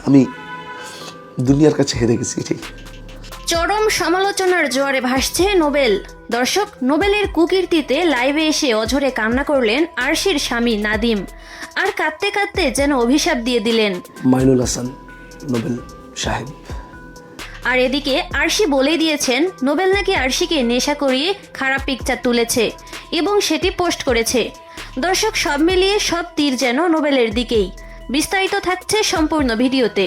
আমি দুনিয়ার কাছে হেরে গেছি এটাই। চরম সমালোচনার জোয়ারে ভাসছে নোবেল। দর্শক, নোবেলের কুকীর্তিতে লাইভে এসে অঝরে কান্না করলেন আরশির স্বামী নাদিম, আর কাঁদতে কাঁদতে যেন অভিশাপ দিয়ে দিলেন মাইনুল হাসান নোবেল সাহেব। আর এদিকে আরশি বলে দিয়েছেন নোবেল নাকি আরশিকে নেশা করিয়ে খারাপ পিকচার তুলেছে এবং সেটি পোস্ট করেছে। দর্শক, সব মিলিয়ে সব তীর যেন নোবেলের দিকেই। বিস্তারিত থাকছে সম্পূর্ণ ভিডিওতে।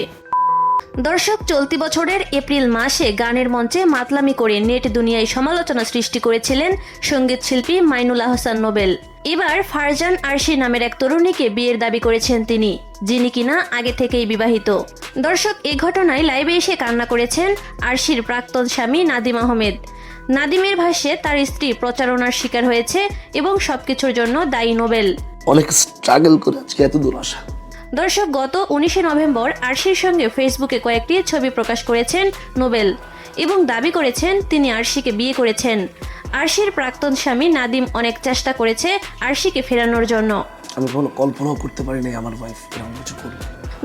দর্শক, চলতি বছরের এপ্রিল মাসে গানের মঞ্চে মাতলামি করে নেট দুনিয়ায় সমালোচনা সৃষ্টি করেছিলেন সঙ্গীত শিল্পী মাইনুল হাসান নোবেল। এবার ফারজান আরশি নামের এক তরুণীকে বিয়ের দাবি করেছেন তিনি, যিনি কিনা আগে থেকেই বিবাহিত। দর্শক, এই ঘটনায় লাইভে এসে কান্না করেছেন আরশির প্রাক্তন স্বামী নাদিম আহমেদ। নাদিমের ভাষ্যে তার স্ত্রী প্রচারণার শিকার হয়েছে এবং সবকিছুর জন্য দায়ী নোবেল। অনেক স্ট্রাগল করে আজকে এত দূর আসা। দর্শক, গত 19 নভেম্বর আরশির সঙ্গে ফেসবুকে কয়েকটি ছবি প্রকাশ করেছেন নোবেল এবং দাবি করেছেন তিনি আরশিকে বিয়ে করেছেন। আরশির প্রাক্তন স্বামী নাদিম অনেক চেষ্টা করেছে আরশিকে ফেরানোর জন্য। আমি কখনো কল্পনাও করতে পারিনি আমার ওয়াইফ এরকম কিছু করবে।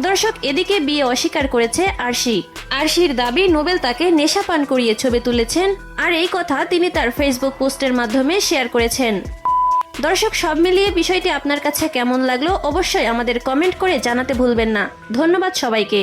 দর্শক, এদিকে বিয়ে অস্বীকার করেছে আরশি। আরশির দাবি নোবেল তাকে নেশা পান করিয়ে ছবি তুলেছেন, আর এই কথা তিনি তার ফেসবুক পোস্টের মাধ্যমে শেয়ার করেছেন। দর্শক, সব মিলিয়ে বিষয়টি আপনার কাছে কেমন লাগলো অবশ্যই আমাদের কমেন্ট করে জানাতে ভুলবেন না। ধন্যবাদ সবাইকে।